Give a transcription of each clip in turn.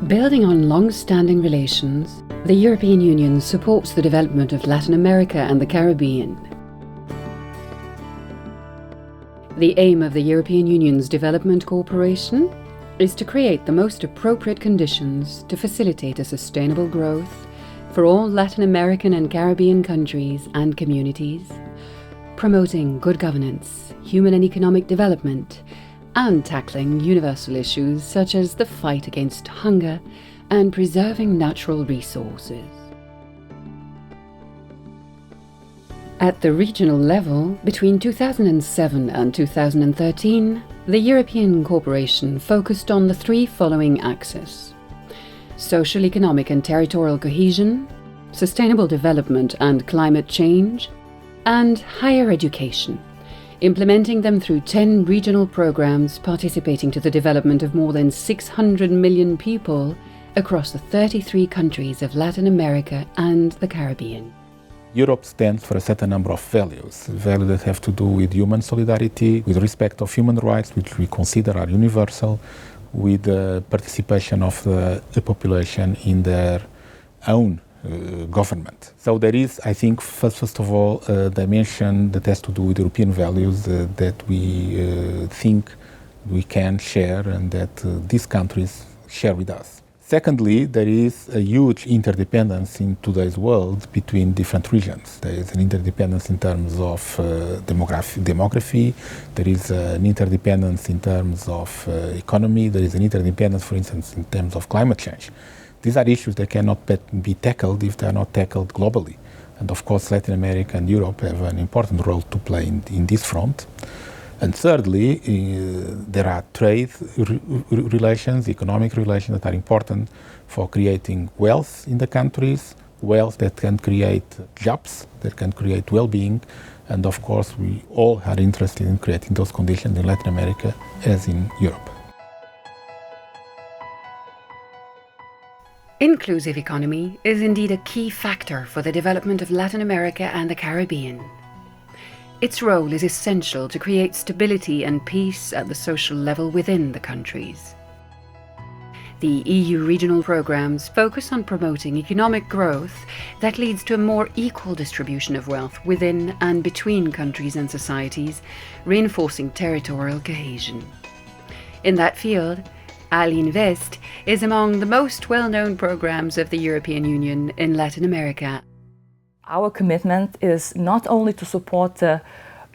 Building on long-standing relations, the European Union supports the development of Latin America and the Caribbean. The aim of the European Union's development cooperation is to create the most appropriate conditions to facilitate a sustainable growth for all Latin American and Caribbean countries and communities, promoting good governance, human and economic development, and tackling universal issues such as the fight against hunger and preserving natural resources. At the regional level, between 2007 and 2013, the European cooperation focused on the three following axes: social, economic and territorial cohesion, sustainable development and climate change, and higher education, implementing them through 10 regional programs participating to the development of more than 600 million people across the 33 countries of Latin America and the Caribbean. Europe stands for a certain number of values that have to do with human solidarity, with respect of human rights, which we consider are universal, with the participation of the population in their own government. So there is, I think, first of all, a dimension that has to do with European values that we think we can share and that these countries share with us. Secondly, there is a huge interdependence in today's world between different regions. There is an interdependence in terms of demography, there is an interdependence in terms of economy, there is an interdependence, for instance, in terms of climate change. These are issues that cannot be tackled if they are not tackled globally. And of course, Latin America and Europe have an important role to play in this front. And thirdly, there are trade relations, economic relations that are important for creating wealth in the countries, wealth that can create jobs, that can create well-being. And of course, we all are interested in creating those conditions in Latin America as in Europe. Inclusive economy is indeed a key factor for the development of Latin America and the Caribbean. Its role is essential to create stability and peace at the social level within the countries. The EU regional programs focus on promoting economic growth that leads to a more equal distribution of wealth within and between countries and societies, reinforcing territorial cohesion. In that field, ALC is among the most well-known programs of the European Union in Latin America. Our commitment is not only to support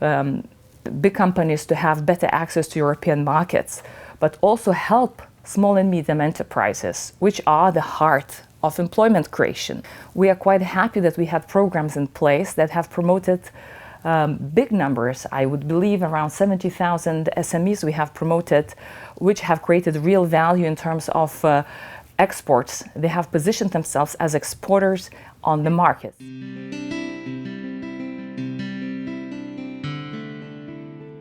big companies to have better access to European markets, but also help small and medium enterprises, which are the heart of employment creation. We are quite happy that we have programs in place that have promoted big numbers. I would believe around 70,000 SMEs we have promoted, which have created real value in terms of exports. They have positioned themselves as exporters on the market.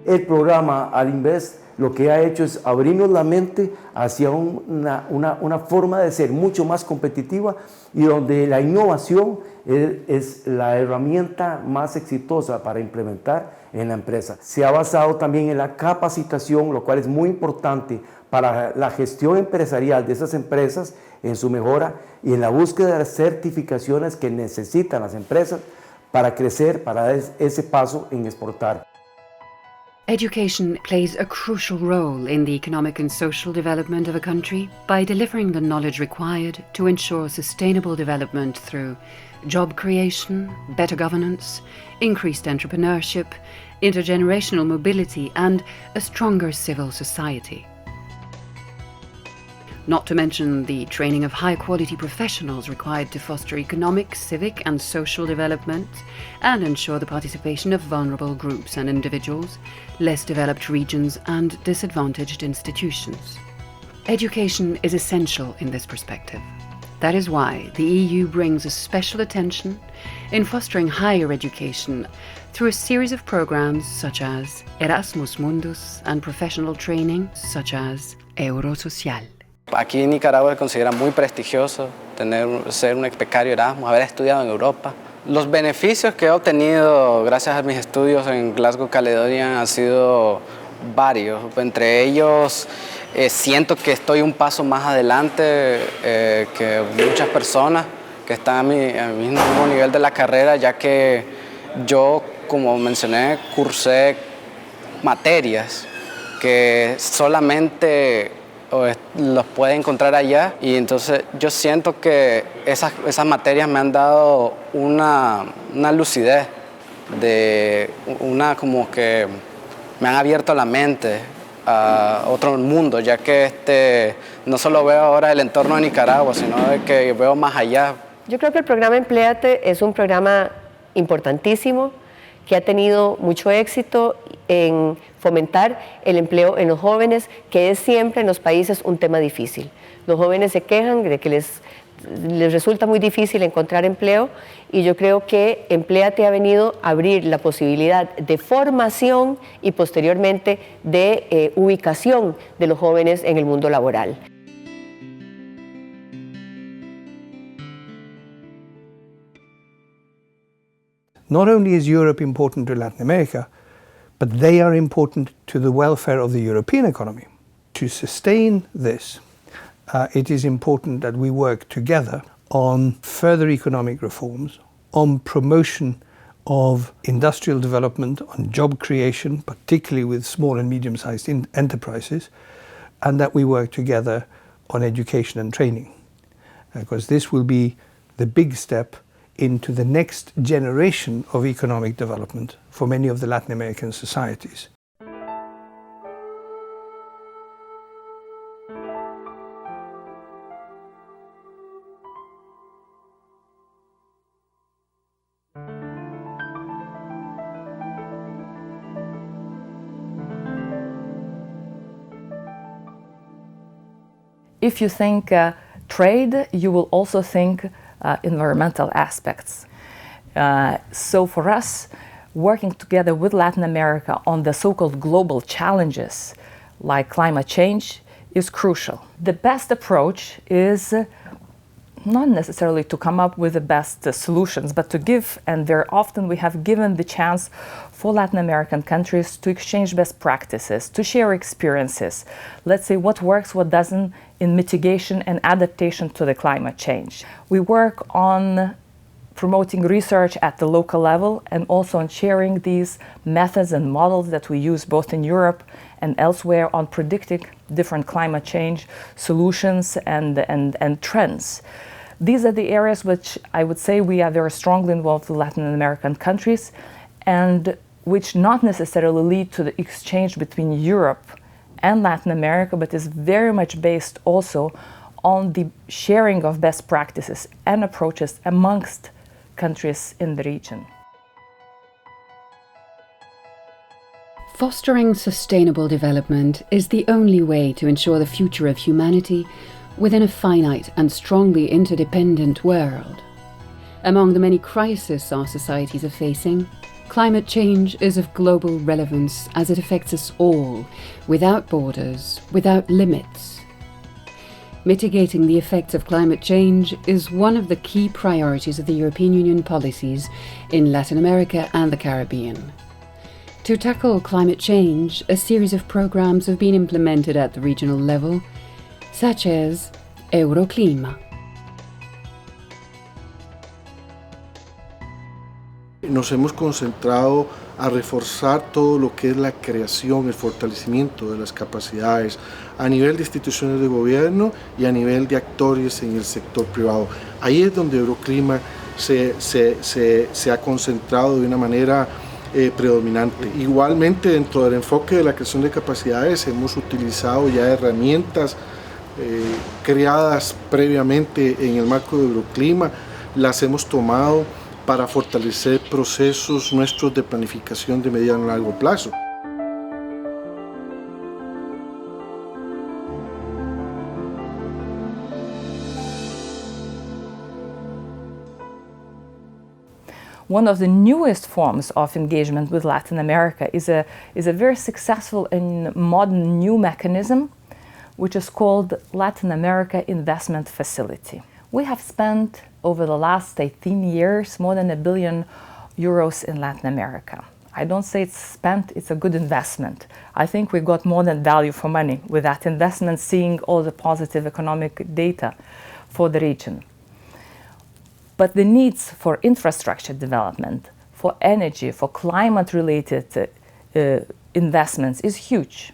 El programa ALC lo que ha hecho es abrirnos la mente hacia una forma de ser mucho más competitiva y donde la innovación es la herramienta más exitosa para implementar en la empresa. Se ha basado también en la capacitación, lo cual es muy importante para la gestión empresarial de esas empresas, en su mejora y en la búsqueda de las certificaciones que necesitan las empresas para crecer, para dar ese paso en exportar. Education plays a crucial role in the economic and social development of a country by delivering the knowledge required to ensure sustainable development through job creation, better governance, increased entrepreneurship, intergenerational mobility, and a stronger civil society. Not to mention the training of high-quality professionals required to foster economic, civic and social development and ensure the participation of vulnerable groups and individuals, less developed regions and disadvantaged institutions. Education is essential in this perspective. That is why the EU brings a special attention in fostering higher education through a series of programs such as Erasmus Mundus and professional training such as Eurosocial. Aquí en Nicaragua se considera muy prestigioso ser un becario Erasmus, haber estudiado en Europa. Los beneficios que he obtenido gracias a mis estudios en Glasgow, Caledonia, han sido varios. Entre ellos, Siento que estoy un paso más adelante que muchas personas que están a mi mismo nivel de la carrera, ya que yo, como mencioné, cursé materias que solamente los puede encontrar allá, y entonces yo siento que esas materias me han dado una lucidez, como que me han abierto la mente a otro mundo, ya que no solo veo ahora el entorno de Nicaragua, sino de que veo más allá. Yo creo que el programa Empléate es un programa importantísimo que ha tenido mucho éxito en fomentar el empleo en los jóvenes, que es siempre en los países un tema difícil. Los jóvenes se quejan de que les resulta muy difícil encontrar empleo, y yo creo que Empléate ha venido a abrir la posibilidad de formación y posteriormente de ubicación de los jóvenes en el mundo laboral. Not only is Europe important to Latin America, but they are important to the welfare of the European economy. To sustain this, it is important that we work together on further economic reforms, on promotion of industrial development, on job creation, particularly with small and medium-sized enterprises, and that we work together on education and training, because this will be the big step into the next generation of economic development for many of the Latin American societies. If you think trade, you will also think environmental aspects. So for us, working together with Latin America on the so-called global challenges like climate change is crucial. The best approach is not necessarily to come up with the best solutions, but to give, and very often we have given the chance for Latin American countries to exchange best practices, to share experiences. Let's say what works, what doesn't in mitigation and adaptation to the climate change. We work on promoting research at the local level and also on sharing these methods and models that we use both in Europe and elsewhere on predicting different climate change solutions and trends. These are the areas which I would say we are very strongly involved with Latin American countries, and which not necessarily lead to the exchange between Europe and Latin America, but is very much based also on the sharing of best practices and approaches amongst countries in the region. Fostering sustainable development is the only way to ensure the future of humanity within a finite and strongly interdependent world. Among the many crises our societies are facing, climate change is of global relevance as it affects us all, without borders, without limits. Mitigating the effects of climate change is one of the key priorities of the European Union policies in Latin America and the Caribbean. To tackle climate change, a series of programs have been implemented at the regional level, such as Euroclima. Nos hemos concentrado a reforzar todo lo que es la creación, el fortalecimiento de las capacidades a nivel de instituciones de gobierno y a nivel de actores en el sector privado. Ahí es donde Euroclima se ha concentrado de una manera predominante. Igualmente, dentro del enfoque de la creación de capacidades hemos utilizado ya herramientas creadas previamente en el marco de Euroclima, las hemos tomado para fortalecer procesos nuestros de planificación de mediano y largo plazo. One of the newest forms of engagement with Latin America is a very successful and modern new mechanism, which is called Latin America Investment Facility. We have spent over the last 18 years more than €1 billion in Latin America. I don't say it's spent, it's a good investment. I think we got more than value for money with that investment, seeing all the positive economic data for the region. But the needs for infrastructure development, for energy, for climate-related investments is huge.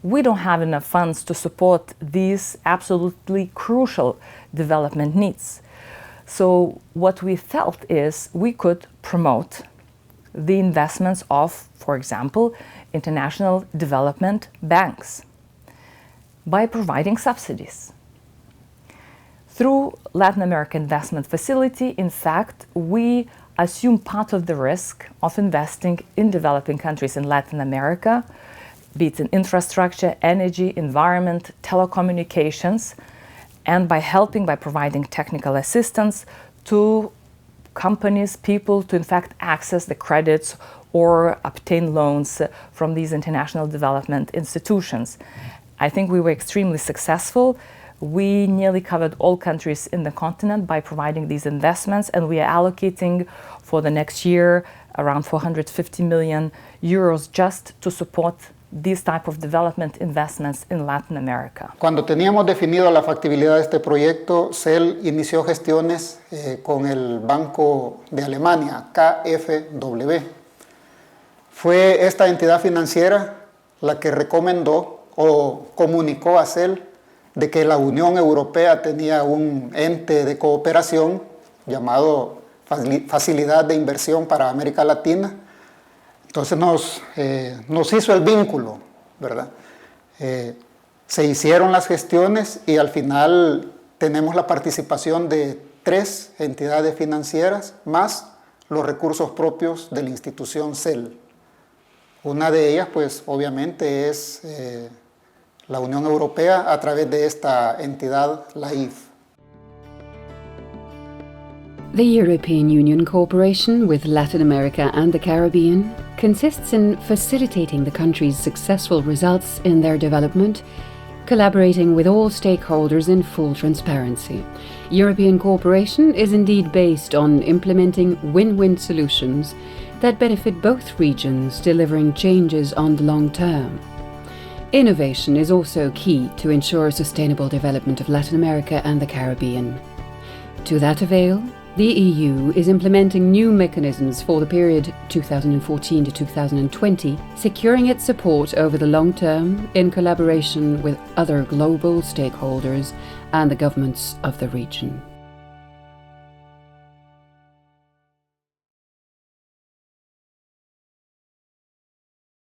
We don't have enough funds to support these absolutely crucial development needs. So what we felt is we could promote the investments of, for example, international development banks by providing subsidies. Through Latin American Investment Facility, in fact, we assume part of the risk of investing in developing countries in Latin America, be it in infrastructure, energy, environment, telecommunications, and by providing technical assistance to companies, people to in fact access the credits or obtain loans from these international development institutions. I think we were extremely successful. We nearly covered all countries in the continent by providing these investments, and we are allocating for the next year around 450 million euros just to support these type of development investments in Latin America. Cuando teníamos definido la factibilidad de este proyecto, CEL inició gestiones con el Banco de Alemania, KfW. Fue esta entidad financiera la que recomendó o comunicó a CEL de que la Unión Europea tenía un ente de cooperación llamado Facilidad de Inversión para América Latina. Entonces nos hizo el vínculo, ¿verdad? Se hicieron las gestiones y al final tenemos la participación de 3 entidades financieras más los recursos propios de la institución CEL. Una de ellas, pues, obviamente es la Unión Europea a través de esta entidad, la IF. The European Union cooperation with Latin America and the Caribbean consists in facilitating the country's successful results in their development, collaborating with all stakeholders in full transparency. European cooperation is indeed based on implementing win-win solutions that benefit both regions, delivering changes on the long term. Innovation is also key to ensure sustainable development of Latin America and the Caribbean. To that avail, the EU is implementing new mechanisms for the period 2014 to 2020, securing its support over the long term in collaboration with other global stakeholders and the governments of the region.